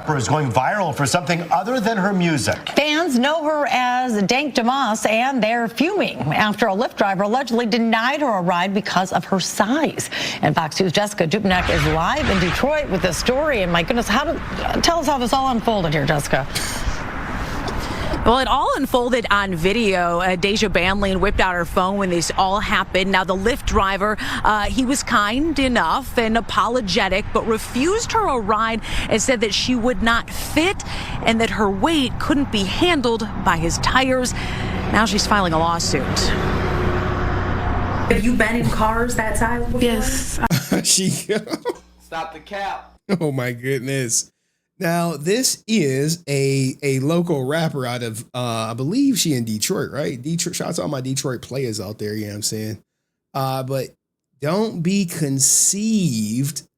rapper is going viral for something other than her music. Fans know her as Dank DeMoss, and they're fuming after a Lyft driver allegedly denied her a ride because of her size. And Fox News' Jessica Dubnik is live in Detroit with this story. And my goodness, tell us how this all unfolded here, Jessica. Well, it all unfolded on video. Deja Banley whipped out her phone when this all happened. Now, the Lyft driver, he was kind enough and apologetic, but refused her a ride and said that she would not fit and that her weight couldn't be handled by his tires. Now she's filing a lawsuit. Have you been in cars that size before? Yes. Stop the cap. Oh, my goodness. Now, this is a local rapper out of, I believe she in Detroit, right? Detroit. Shout out to all my Detroit players out there, you know what I'm saying? But don't be conceived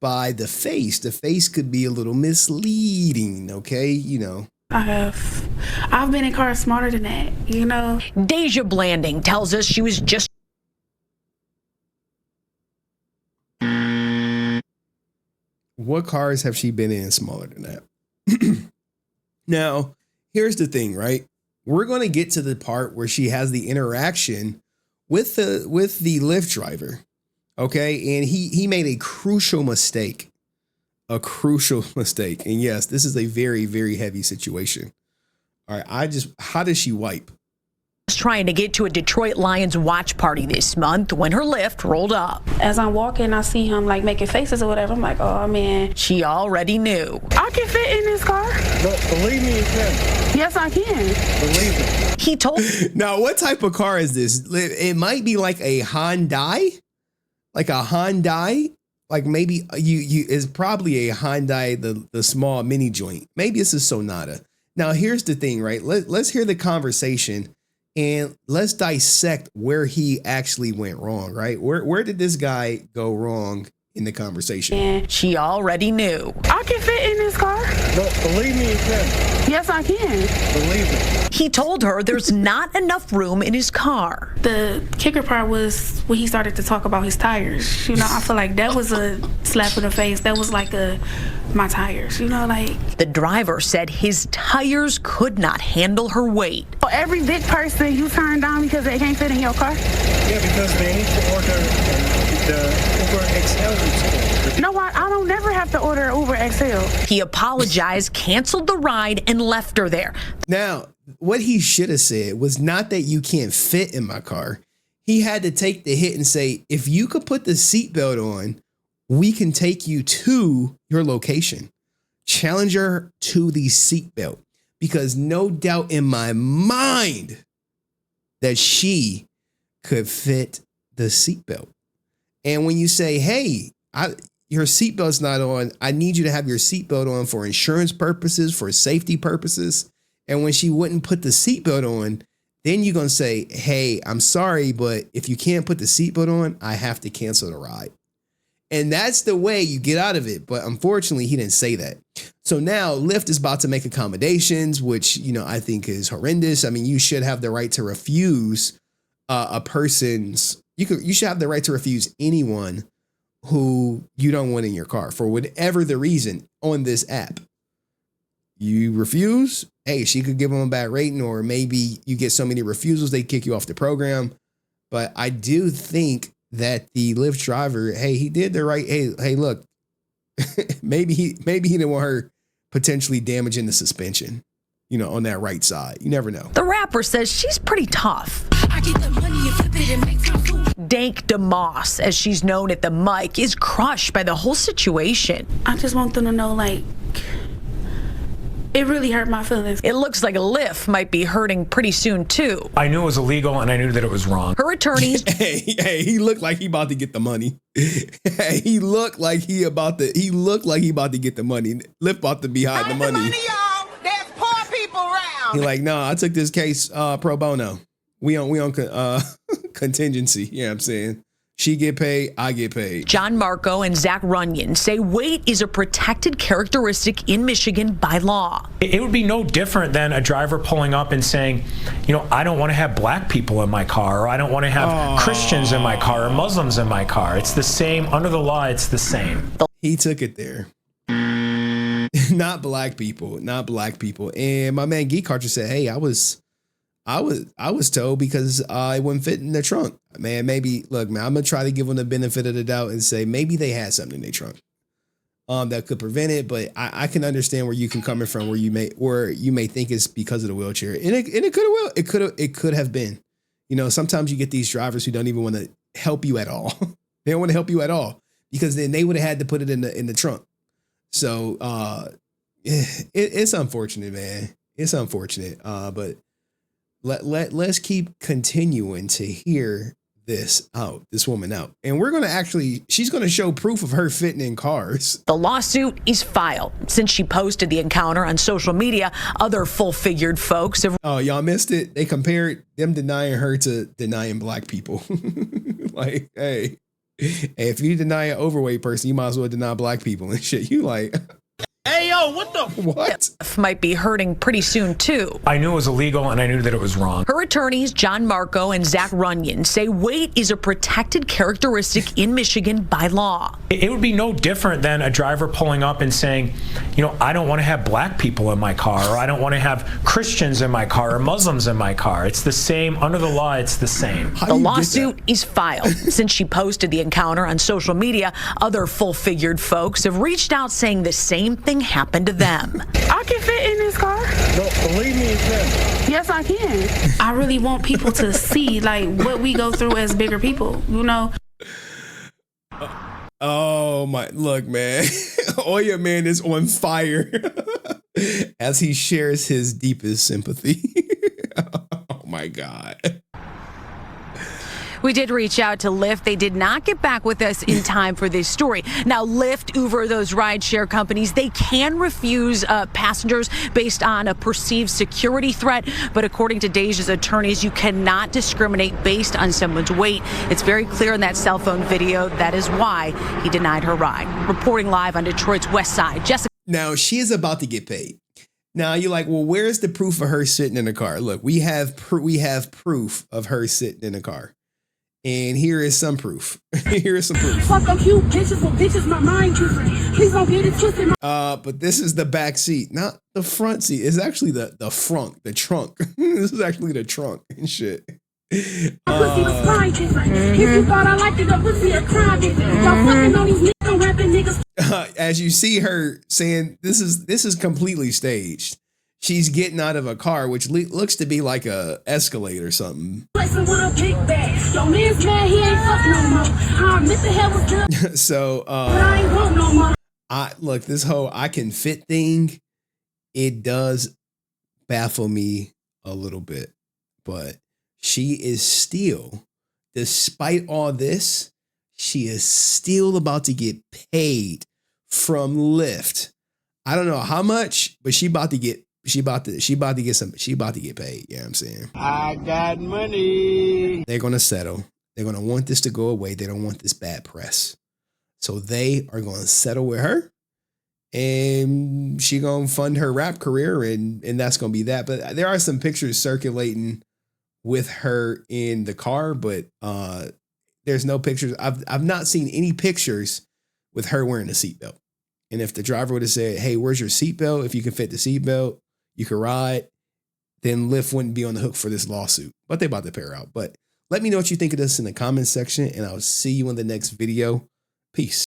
by the face. The face could be a little misleading, okay? You know. I've been in cars smarter than that, you know? Deja Blanding tells us she was just What cars have she been in smaller than that? Now, here's the thing, right? We're going to get to the part where she has the interaction with the Lyft driver. Okay. And he made a crucial mistake. And yes, this is a very, very heavy situation. All right. How does she wipe? trying to get to a Detroit Lions watch party this month when her Lyft rolled up. As I'm walking, I see him like making faces or whatever. I'm like, oh man. She already knew. I can fit in this car. But believe me, you can. Yes, I can. Believe me. He told. Now, what type of car is this? It might be like a Hyundai, Like maybe you is probably a Hyundai, the small mini joint. Maybe it's a Sonata. Now, here's the thing, right? Let's hear the conversation and let's dissect where he actually went wrong, right? Where did this guy go wrong in the conversation? Yeah. She already knew. I can fit in this car. But believe me, you can. Yes, I can. Believe me. He told her there's not enough room in his car. The kicker part was when he started to talk about his tires. You know, I feel like that was a slap in the face. That was like my tires, you know, like. The driver said his tires could not handle her weight. Every big person you turn down because they can't fit in your car? Yeah, because they need to order the Uber XL. No, I don't never have to order Uber XL. He apologized, canceled the ride, and left her there. Now, what he should have said was not that you can't fit in my car. He had to take the hit and say, if you could put the seatbelt on, we can take you to your location. Challenge her to the seatbelt, because no doubt in my mind that she could fit the seatbelt. And when you say, hey, your seatbelt's not on, I need you to have your seatbelt on for insurance purposes, for safety purposes. And when she wouldn't put the seatbelt on, then you're going to say, hey, I'm sorry, but if you can't put the seatbelt on, I have to cancel the ride. And that's the way you get out of it. But unfortunately, he didn't say that. So now Lyft is about to make accommodations, which, you know, I think is horrendous. I mean, you should have the right to refuse a person's. You should have the right to refuse anyone who you don't want in your car for whatever the reason on this app. You refuse. Hey, she could give them a bad rating, or maybe you get so many refusals, they kick you off the program. But I do think that the Lyft driver, hey, he did the right. Hey, look, maybe he didn't want her potentially damaging the suspension, you know, on that right side. You never know. The rapper says she's pretty tough. I get the money and flip it and make time food. Dank DeMoss, as she's known at the mic, is crushed by the whole situation. I just want them to know, like, it really hurt my feelings. It looks like a Lyft might be hurting pretty soon, too. I knew it was illegal, and I knew that it was wrong. Her attorneys. Hey, he looked like he about to get the money. He looked like he about to get the money. Lyft about to be hiding the money. Y'all. There's poor people around. He like, no, I took this case pro bono. We on contingency. Yeah, I'm saying. She get paid, I get paid. John Marco and Zach Runyon say weight is a protected characteristic in Michigan by law. It would be no different than a driver pulling up and saying, you know, I don't want to have black people in my car, or I don't want to have Christians in my car, or Muslims in my car. It's the same. Under the law, it's the same. He took it there. Not black people. Not black people. And my man Geek Archer said, hey, I was told because it wouldn't fit in the trunk. Man, maybe look, man, I'm gonna try to give them the benefit of the doubt and say maybe they had something in their trunk that could prevent it. But I can understand where you can coming from, where you may think it's because of the wheelchair, and it could have been. You know, sometimes you get these drivers who don't even want to help you at all. They don't want to help you at all because then they would have had to put it in the trunk. So it's unfortunate, man. It's unfortunate. But let's keep continuing to hear this woman out. And she's going to show proof of her fitting in cars. The lawsuit is filed. Since she posted the encounter on social media, other full-figured folks have... Oh, y'all missed it. They compared them denying her to denying black people. Like, hey, if you deny an overweight person, you might as well deny black people and shit. You like... Hey, yo, what the? What? Might be hurting pretty soon, too. I knew it was illegal and I knew that it was wrong. Her attorneys, John Marco and Zach Runyon, say weight is a protected characteristic in Michigan by law. It would be no different than a driver pulling up and saying, you know, I don't want to have black people in my car, or I don't want to have Christians in my car or Muslims in my car. It's the same. Under the law, it's the same. The lawsuit is filed. Since she posted the encounter on social media, other full-figured folks have reached out saying the same thing happened to them. I can fit in this car. No, believe me, it's them. Yes, I can. I really want people to see like what we go through as bigger people, you know. Oh my, look, man. Oya Man is on fire as he shares his deepest sympathy. Oh my God. We did reach out to Lyft. They did not get back with us in time for this story. Now, Lyft, Uber, those rideshare companies, they can refuse passengers based on a perceived security threat. But according to Deja's attorneys, you cannot discriminate based on someone's weight. It's very clear in that cell phone video. That is why he denied her ride. Reporting live on Detroit's West Side, Jessica. Now, she is about to get paid. Now, you're like, well, where's the proof of her sitting in the car? Look, we have proof of her sitting in the car. And here is some proof. Here is some proof. Fuck them cute bitches, but bitches my mind different. Please don't get it twisted. But this is the back seat, not the front seat. It's actually the front, the trunk. This is actually the trunk and shit. Pussy was fine different. If you thought I liked it, the pussy a crime different. Y'all fucking on these niggas rapping niggas. As you see her saying, this is completely staged. She's getting out of a car, which looks to be like a Escalade or something. So, look, this whole I can fit thing, it does baffle me a little bit, but she is still, despite all this, she is still about to get paid from Lyft. I don't know how much, but she about to get paid. You know what I'm saying? I got money. They're going to settle. They're going to want this to go away. They don't want this bad press. So they are going to settle with her, and she going to fund her rap career, and that's going to be that. But there are some pictures circulating with her in the car, but there's no pictures. I've not seen any pictures with her wearing a seatbelt. And if the driver would have said, hey, where's your seatbelt? If you can fit the seatbelt, you can ride, then Lyft wouldn't be on the hook for this lawsuit. But they about to pay her out. But let me know what you think of this in the comments section, and I'll see you in the next video. Peace.